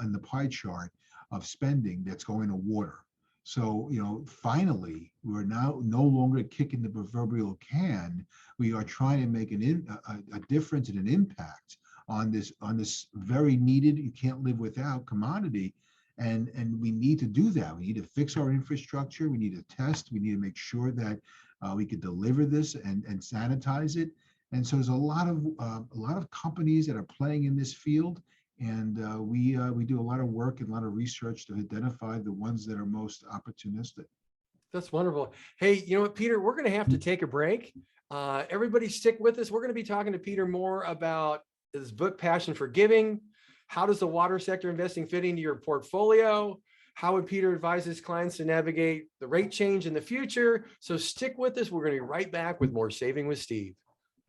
in the pie chart of spending that's going to water. So, finally, we're now no longer kicking the proverbial can. We are trying to make a difference and an impact on this very needed, you can't live without commodity. And we need to do that. We need to fix our infrastructure. We need to test. We need to make sure that we could deliver this and sanitize it. And so there's a lot of companies that are playing in this field. And we do a lot of work and a lot of research to identify the ones that are most opportunistic. That's wonderful. Hey, you know what, Peter, we're going to have to take a break. Everybody stick with us. We're going to be talking to Peter more about his book, Passion for Giving. How does the water sector investing fit into your portfolio? How would Peter advise his clients to navigate the rate change in the future? So stick with us. We're going to be right back with more Saving with Steve.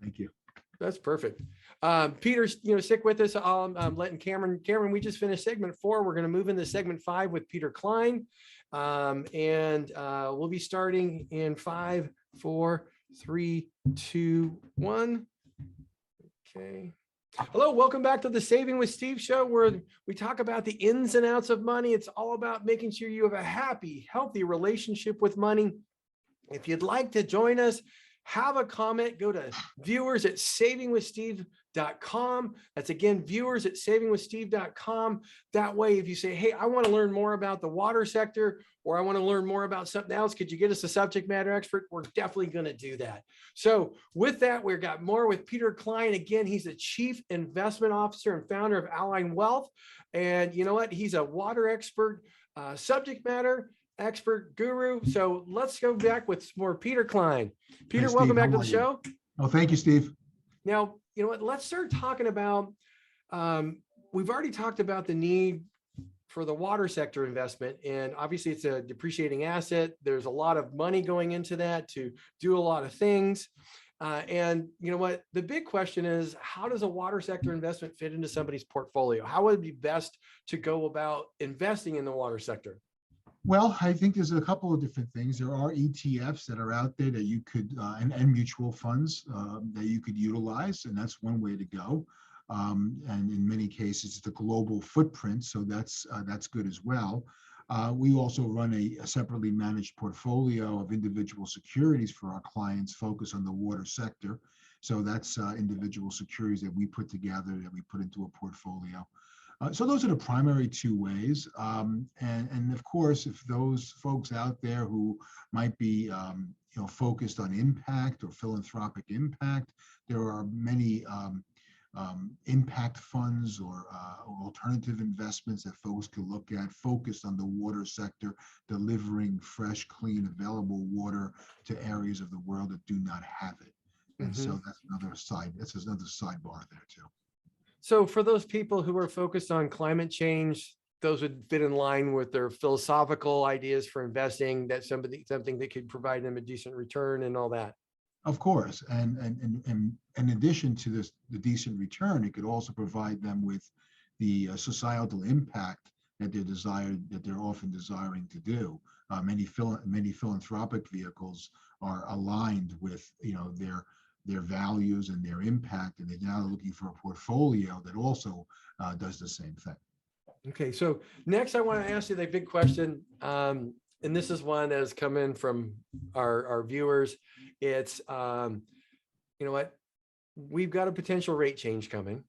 Thank you. That's perfect. Peter, stick with us. I'm letting Cameron, we just finished segment 4. We're going to move into segment 5 with Peter Klein. And we'll be starting in 5, 4, 3, 2, 1. Okay. Hello, welcome back to the Saving with Steve show, where we talk about the ins and outs of money. It's all about making sure you have a happy, healthy relationship with money. If you'd like to join us, have a comment, go to viewers@savingwithsteve.com. That's again, viewers@savingwithsteve.com. That way, if you say, hey, I want to learn more about the water sector, or I want to learn more about something else, could you get us a subject matter expert? We're definitely going to do that. So with that, we've got more with Peter Klein. Again, he's the Chief Investment Officer and founder of Align Wealth. And you know what? He's a water expert, subject matter expert guru. So let's go back with more Peter Klein. Peter, Hey, welcome Steve, back to how the are you? show. Oh, thank you, Steve. Now, you know what? Let's start talking about, we've already talked about the need for the water sector investment. And obviously it's a depreciating asset. There's a lot of money going into that to do a lot of things. And you know what? The big question is, how does a water sector investment fit into somebody's portfolio? How would it be best to go about investing in the water sector? Well, I think there's a couple of different things. There are ETFs that are out there that you could, and mutual funds that you could utilize, and that's one way to go. And in many cases, it's the global footprint, so that's good as well. We also run a separately managed portfolio of individual securities for our clients focused on the water sector. So that's individual securities that we put together, that we put into a portfolio. So those are the primary 2 ways. And of course, if those folks out there who might be focused on impact or philanthropic impact, there are many impact funds or alternative investments that folks can look at, focused on the water sector, delivering fresh, clean, available water to areas of the world that do not have it. And so that's another sidebar there too. So for those people who are focused on climate change, those would fit in line with their philosophical ideas for investing, that something that could provide them a decent return and all that. Of course, and in addition to this, the decent return, it could also provide them with the societal impact that they're often desiring to do. Many philanthropic vehicles are aligned with their values and their impact, and they're now looking for a portfolio that also does the same thing. Okay, so next I want to ask you the big question, and this is one that has come in from our viewers. It's, you know what, we've got a potential rate change coming.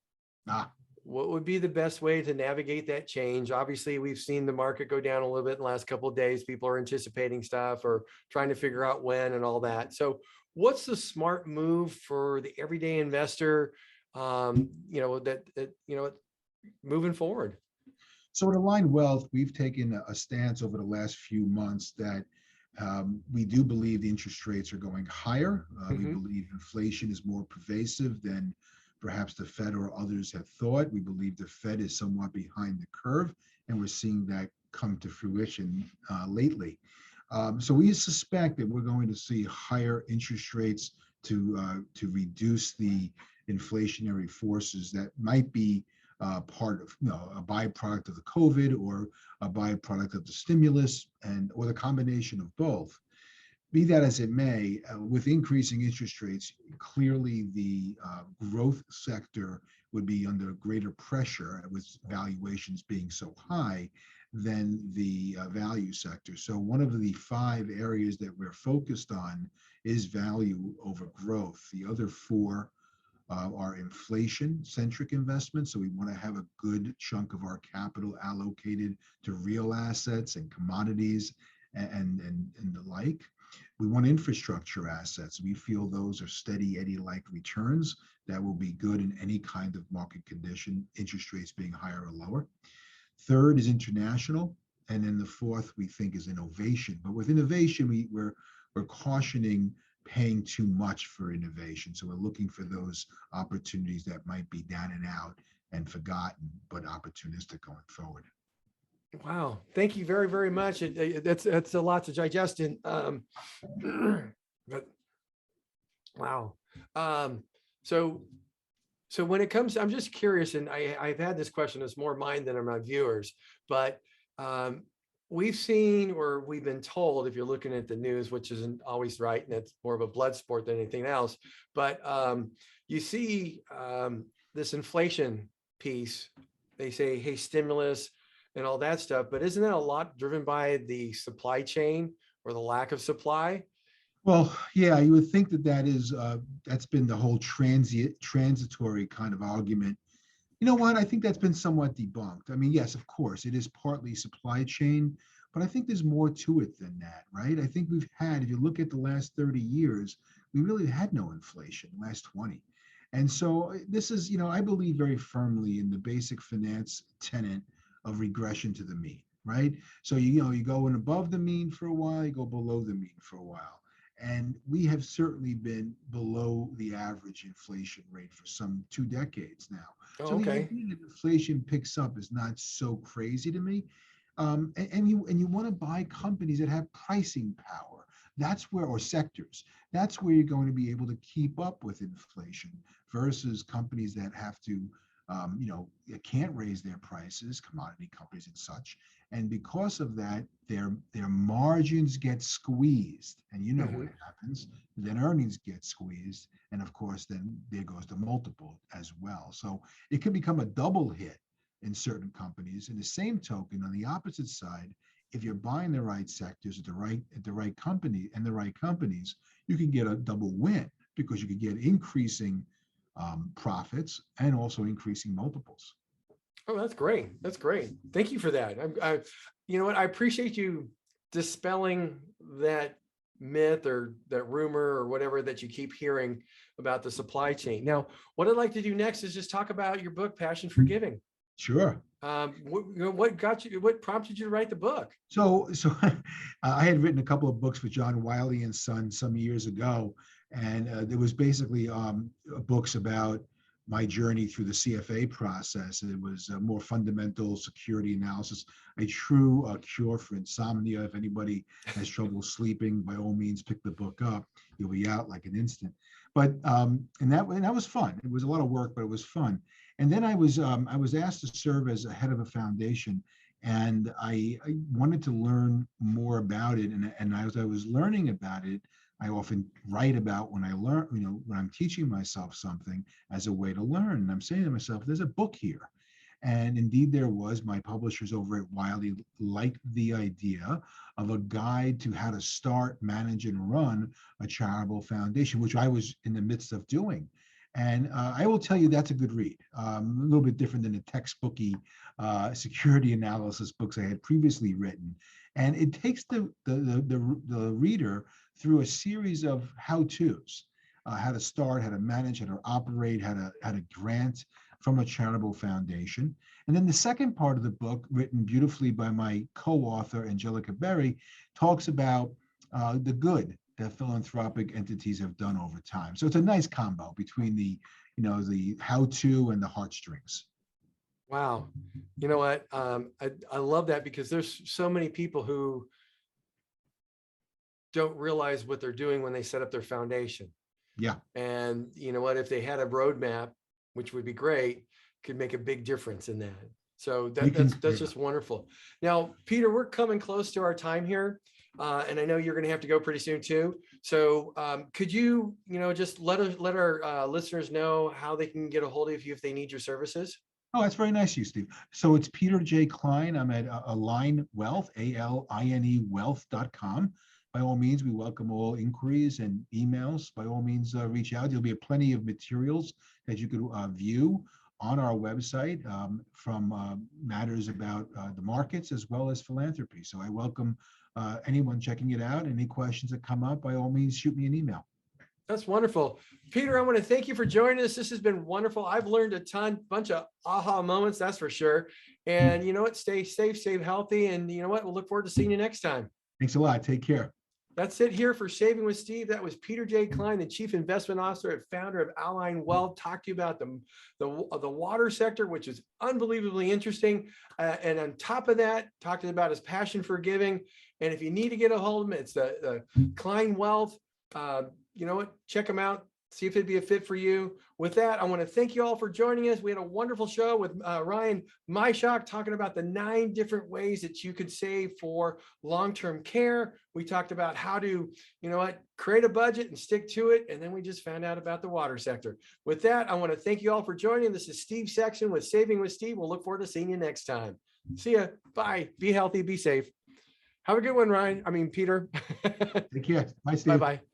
What would be the best way to navigate that change? Obviously, we've seen the market go down a little bit in the last couple of days. People are anticipating stuff or trying to figure out when and all that. So what's the smart move for the everyday investor, moving forward? So at Aligned Wealth, we've taken a stance over the last few months that we do believe the interest rates are going higher. We believe inflation is more pervasive than perhaps the Fed or others have thought. We believe the Fed is somewhat behind the curve, and we're seeing that come to fruition lately. So we suspect that we're going to see higher interest rates to reduce the inflationary forces that might be part of, a byproduct of the COVID or a byproduct of the stimulus, or the combination of both. Be that as it may, with increasing interest rates, clearly the growth sector would be under greater pressure with valuations being so high than the value sector. So one of the 5 areas that we're focused on is value over growth. The other 4 are inflation-centric investments. So we want to have a good chunk of our capital allocated to real assets and commodities and the like. We want infrastructure assets. We feel those are steady Eddie-like returns that will be good in any kind of market condition, interest rates being higher or lower. Third is international. And then the 4th we think is innovation. But with innovation, we're cautioning paying too much for innovation. So we're looking for those opportunities that might be down and out and forgotten, but opportunistic going forward. Wow. Thank you very, very much. That's a lot to digest in. But wow. So when it comes, I'm just curious, and I've had this question, it's more mine than my viewers, but we've seen, or we've been told, if you're looking at the news, which isn't always right, and it's more of a blood sport than anything else, but you see this inflation piece, they say, hey, stimulus and all that stuff, but isn't that a lot driven by the supply chain or the lack of supply? Well, yeah, you would think that's been the whole transitory kind of argument. You know what? I think that's been somewhat debunked. I mean, yes, of course, it is partly supply chain, but I think there's more to it than that, right? I think if you look at the last 30 years, we really had no inflation, last 20. And so this is, I believe very firmly in the basic finance tenet of regression to the mean, right? So, you go in above the mean for a while, you go below the mean for a while. And we have certainly been below the average inflation rate for some 2 decades now. Oh, so the okay. idea that inflation picks up is not so crazy to me. And you want to buy companies that have pricing power. Or sectors. That's where you're going to be able to keep up with inflation versus companies that have to, can't raise their prices, commodity companies and such. And because of that, their margins get squeezed. And you know what happens, then earnings get squeezed. And of course, then there goes the multiple as well. So it can become a double hit in certain companies. In the same token, on the opposite side, if you're buying the right sectors at the right company and the right companies, you can get a double win because you can get increasing profits and also increasing multiples. Oh, that's great. That's great. Thank you for that. You know what? I appreciate you dispelling that myth or that rumor or whatever that you keep hearing about the supply chain. Now, what I'd like to do next is just talk about your book, Passion for Giving. Sure. What prompted you to write the book? So I had written a couple of books for John Wiley and Son some years ago, and there was basically books about my journey through the CFA process. It was a more fundamental security analysis, a true cure for insomnia. If anybody has trouble sleeping, by all means, pick the book up. You'll be out like an instant. But and that was fun. It was a lot of work, but it was fun. And then I was asked to serve as a head of a foundation, and I wanted to learn more about it. And as I was learning about it, I often write about when I learn, when I'm teaching myself something as a way to learn. And I'm saying to myself, there's a book here. And indeed there was. My publishers over at Wiley liked the idea of a guide to how to start, manage, and run a charitable foundation, which I was in the midst of doing. And I will tell you that's a good read. A little bit different than the textbooky security analysis books I had previously written. And it takes the reader through a series of how-tos, how to start, how to manage, how to operate, how to grant from a charitable foundation. And then the second part of the book, written beautifully by my co-author, Angelica Berry, talks about the good that philanthropic entities have done over time. So it's a nice combo between the how-to and the heartstrings. Wow. You know what? I love that, because there's so many people who don't realize what they're doing when they set up their foundation. Yeah. And you know what? If they had a roadmap, which would be great, could make a big difference in that. So that's just wonderful. Now, Peter, we're coming close to our time here. And I know you're going to have to go pretty soon too. So could you, just let our listeners know how they can get a hold of you if they need your services? Oh, that's very nice of you, Steve. So it's Peter J. Klein. I'm at Align Wealth, ALINE wealth.com. By all means, we welcome all inquiries and emails. By all means, reach out. There'll be plenty of materials that you could view on our website from matters about the markets as well as philanthropy. So I welcome anyone checking it out. Any questions that come up, by all means, shoot me an email. That's wonderful. Peter, I want to thank you for joining us. This has been wonderful. I've learned a ton, bunch of aha moments, that's for sure. And you know what? Stay safe, stay healthy. And you know what? We'll look forward to seeing you next time. Thanks a lot. Take care. That's it here for Saving with Steve. That was Peter J. Klein, the Chief Investment Officer and founder of Align Wealth. Talked to you about the water sector, which is unbelievably interesting. And on top of that, talked about his passion for giving. And if you need to get a hold of him, it's the Klein Wealth. You know what? Check them out. See if it'd be a fit for you. With that, I want to thank you all for joining us. We had a wonderful show with Ryan Majchrzak talking about the 9 different ways that you could save for long-term care. We talked about how to, create a budget and stick to it. And then we just found out about the water sector. With that, I want to thank you all for joining. This is Steve Sexton with Saving with Steve. We'll look forward to seeing you next time. See ya. Bye. Be healthy. Be safe. Have a good one, Ryan. Peter. Take care. Bye, Steve. Bye-bye.